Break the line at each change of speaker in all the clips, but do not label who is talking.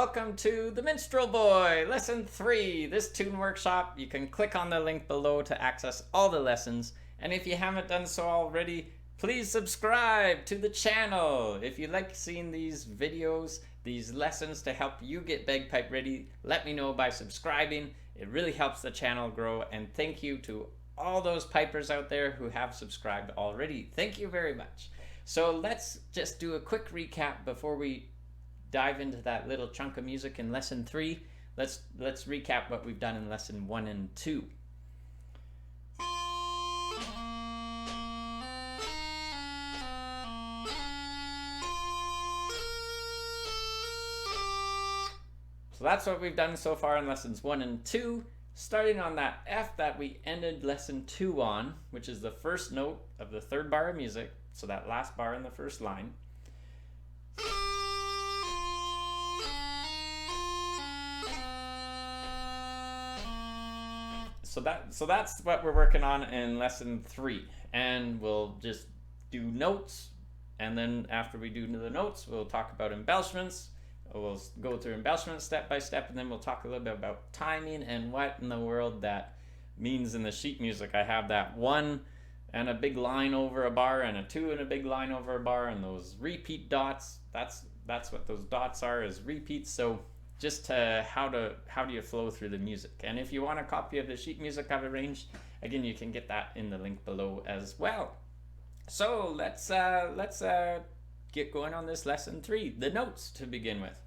welcome to the Minstrel Boy, Lesson 3, this tune workshop. You can click on the link below to access all the lessons, and if you haven't done so already, please subscribe to the channel. If you like seeing these videos, these lessons to help you get bagpipe ready, let me know by subscribing. It really helps the channel grow, and thank you to all those pipers out there who have subscribed already. Thank you very much. So let's just do a quick recap before we dive into that little chunk of music in lesson 3. Let's recap what we've done in lesson 1 and 2. So that's what we've done so far in lessons 1 and 2, starting on that F that we ended lesson 2 on, which is the first note of the third bar of music, so that last bar in the first line. So that's what we're working on in lesson 3, and we'll just do notes, and then after we do the notes, we'll talk about embellishments. We'll go through embellishments step by step, and then we'll talk a little bit about timing and what in the world that means in the sheet music. I have that 1 and a big line over a bar, and a 2 and a big line over a bar, and those repeat dots. That's what those dots are, is repeats. So just how do you flow through the music. And if you want a copy of the sheet music I've arranged, again, you can get that in the link below as well. So let's get going on this lesson 3, the notes to begin with.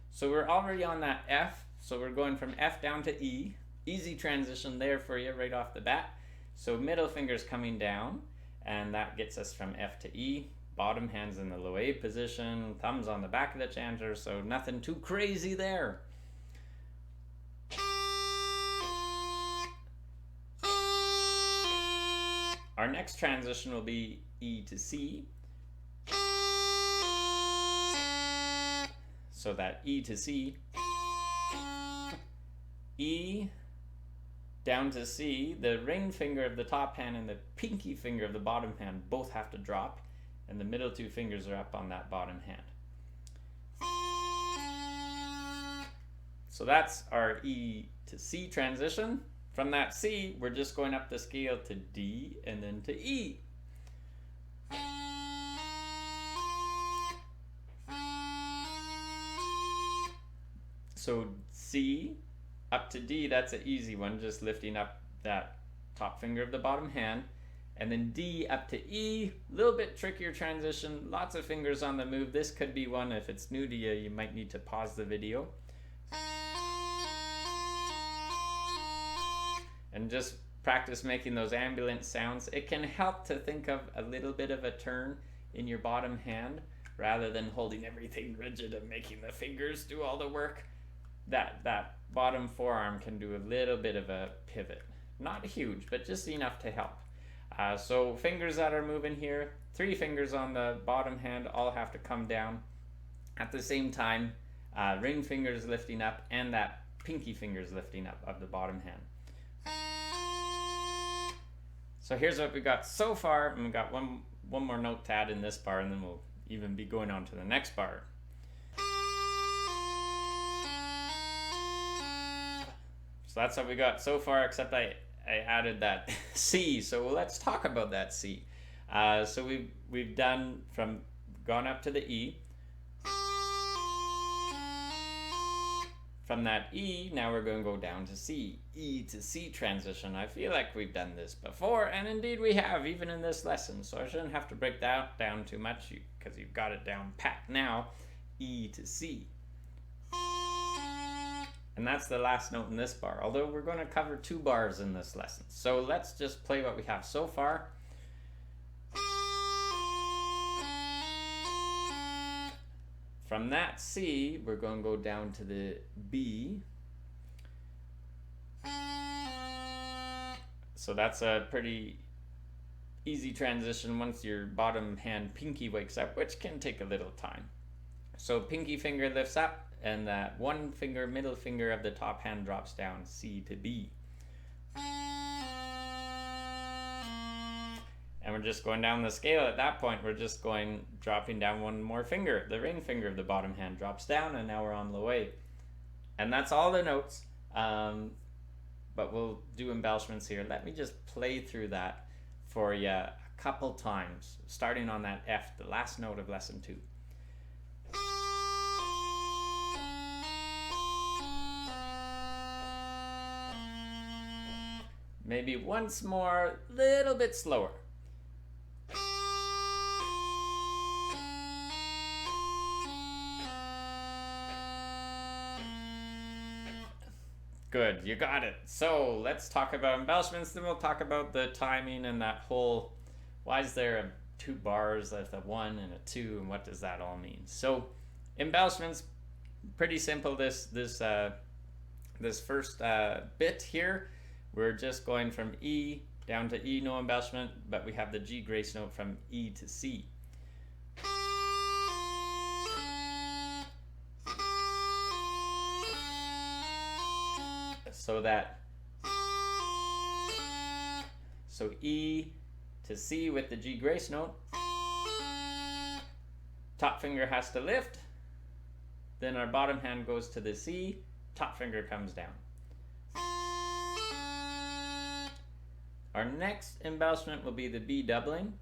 So we're already on that F, so we're going from F down to E. Easy transition there for you right off the bat. So middle finger's coming down, and that gets us from F to E. Bottom hand's in the low A position, thumbs on the back of the chanter, so nothing too crazy there. Our next transition will be E to C. So that E to C, E down to C, the ring finger of the top hand and the pinky finger of the bottom hand both have to drop, and the middle 2 fingers are up on that bottom hand. So that's our E to C transition. From that C, we're just going up the scale to D and then to E. So C up to D, that's an easy one, just lifting up that top finger of the bottom hand. And then D up to E, a little bit trickier transition, lots of fingers on the move. This could be one, if it's new to you, you might need to pause the video. And just practice making those ambient sounds. It can help to think of a little bit of a turn in your bottom hand, rather than holding everything rigid and making the fingers do all the work. That bottom forearm can do a little bit of a pivot. Not huge, but just enough to help. So fingers that are moving here, 3 fingers on the bottom hand all have to come down at the same time. Ring fingers lifting up, and that pinky fingers lifting up of the bottom hand. So here's what we got so far, and we got one more note to add in this bar, and then we'll even be going on to the next bar. So that's what we got so far, except I added that C, so let's talk about that C. So we've gone up to the E. From that E, now we're going to go down to C. E to C transition. I feel like we've done this before, and indeed we have, even in this lesson, so I shouldn't have to break that down too much, because you've got it down pat now. E to C. And that's the last note in this bar, although we're going to cover 2 bars in this lesson. So let's just play what we have so far. From that C, we're going to go down to the B. So that's a pretty easy transition once your bottom hand pinky wakes up, which can take a little time. So pinky finger lifts up, and that 1 finger, middle finger of the top hand drops down, C to B. And we're just going down the scale. At that point, we're just dropping down 1 more finger. The ring finger of the bottom hand drops down, and now we're on low A. And that's all the notes. But we'll do embellishments here. Let me just play through that for you a couple times, starting on that F, the last note of lesson 2. Maybe once more, little bit slower. Good, you got it. So let's talk about embellishments, then we'll talk about the timing and that whole, why is there 2 bars with a 1 and a 2, and what does that all mean? So embellishments, pretty simple. This first bit here, we're just going from E down to E, no embellishment, but we have the G grace note from E to C. So E to C with the G grace note, top finger has to lift, then our bottom hand goes to the C, top finger comes down. Our next embellishment will be the B doubling.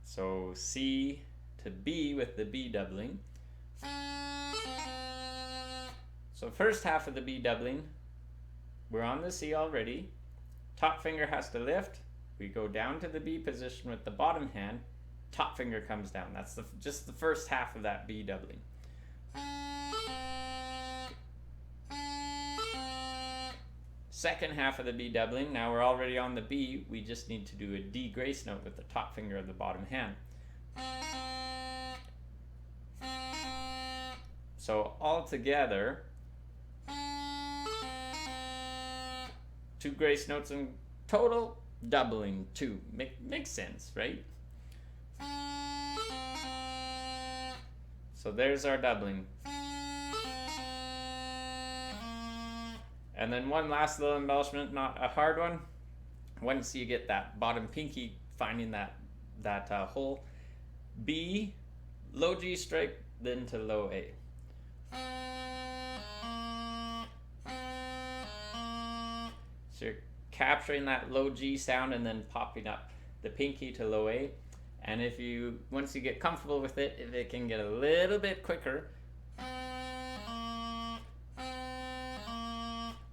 So C to B with the B doubling. So first half of the B doubling, we're on the C already. Top finger has to lift. We go down to the B position with the bottom hand. Top finger comes down. That's just the first half of that B doubling. Second half of the B doubling, now we're already on the B, we just need to do a D grace note with the top finger of the bottom hand. So all together, 2 grace notes in total, doubling 2. Makes sense, right? So there's our doubling. And then one last little embellishment, not a hard one. Once you get that bottom pinky, finding that hole, B, low G strike, then to low A. So you're capturing that low G sound and then popping up the pinky to low A. And once you get comfortable with it, if it can get a little bit quicker.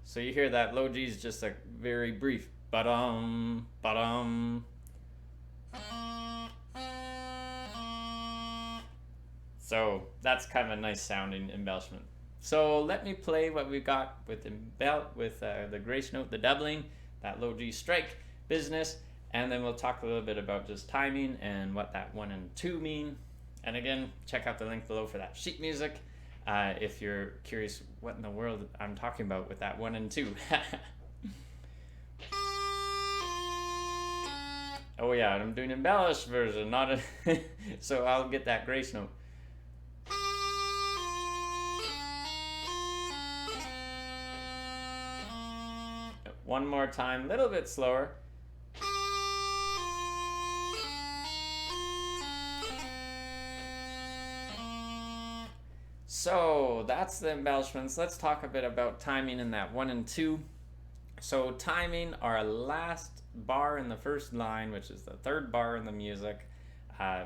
So you hear that low G is just a very brief ba-dum, ba-dum. So that's kind of a nice sounding embellishment. So let me play what we got with the grace note, the doubling, that low G strike business, and then we'll talk a little bit about just timing and what that 1 and 2 mean. And again, check out the link below for that sheet music if you're curious what in the world I'm talking about with that 1 and 2. Oh yeah, I'm doing embellished version, not a so I'll get that grace note. One more time, a little bit slower. So that's the embellishments. Let's talk a bit about timing in that 1 and 2. So timing, our last bar in the first line, which is the 3rd bar in the music,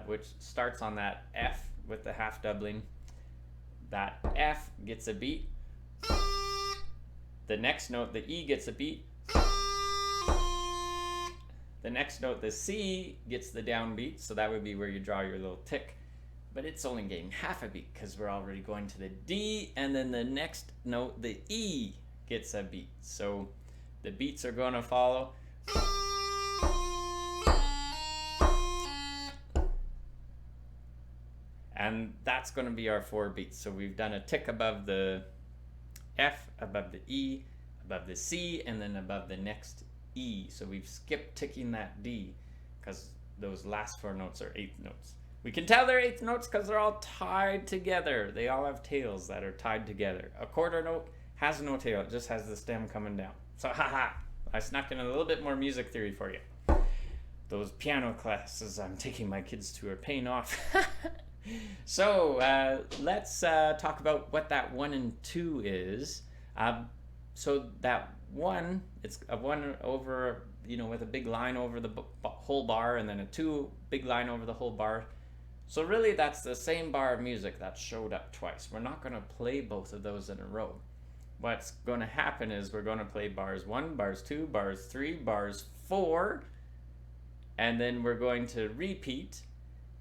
which starts on that F with the half doubling. That F gets a beat. The next note, the E, gets a beat. The next note, the C, gets the downbeat, so that would be where you draw your little tick. But it's only getting half a beat because we're already going to the D, and then the next note, the E, gets a beat. So the beats are going to follow. And that's going to be our 4 beats. So we've done a tick above the F, above the E, above the C, and then above the next E. So we've skipped ticking that D because those last 4 notes are 8th notes. We can tell they're 8th notes because they're all tied together. They all have tails that are tied together. A quarter note has no tail. It just has the stem coming down. So haha, I snuck in a little bit more music theory for you. those piano classes I'm taking my kids to are paying off. So let's talk about what that 1 and 2 is. So that 1, it's a 1 over, with a big line over the whole bar, and then a 2 big line over the whole bar. So really that's the same bar of music that showed up twice. We're not going to play both of those in a row. What's going to happen is we're going to play bars 1, bars 2, bars 3, bars 4, and then we're going to repeat,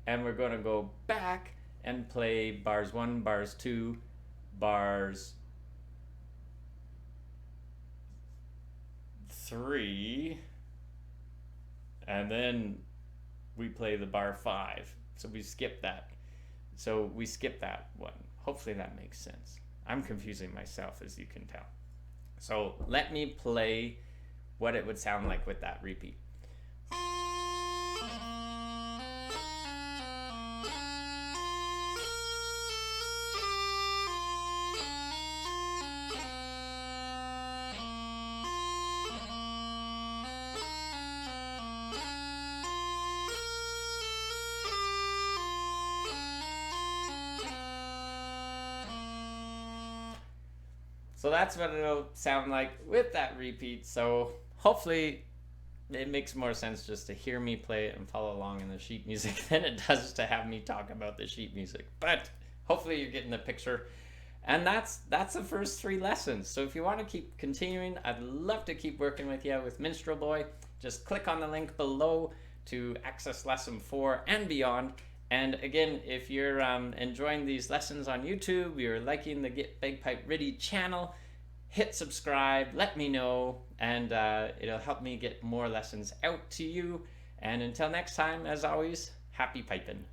and we're going to go back and play bars 1, bars 2, bars 3, and then we play the bar 5. So we skip that. So we skip that one. Hopefully that makes sense. I'm confusing myself, as you can tell. So let me play what it would sound like with that repeat. So that's what it'll sound like with that repeat. So hopefully it makes more sense just to hear me play it and follow along in the sheet music than it does to have me talk about the sheet music. But hopefully you're getting the picture. And that's the first 3 lessons. So if you want to keep continuing, I'd love to keep working with you with Minstrel Boy. Just click on the link below to access lesson 4 and beyond. And again, if you're enjoying these lessons on YouTube, you're liking the Get Bagpipe Ready channel, hit subscribe, let me know, and it'll help me get more lessons out to you. And until next time, as always, happy piping.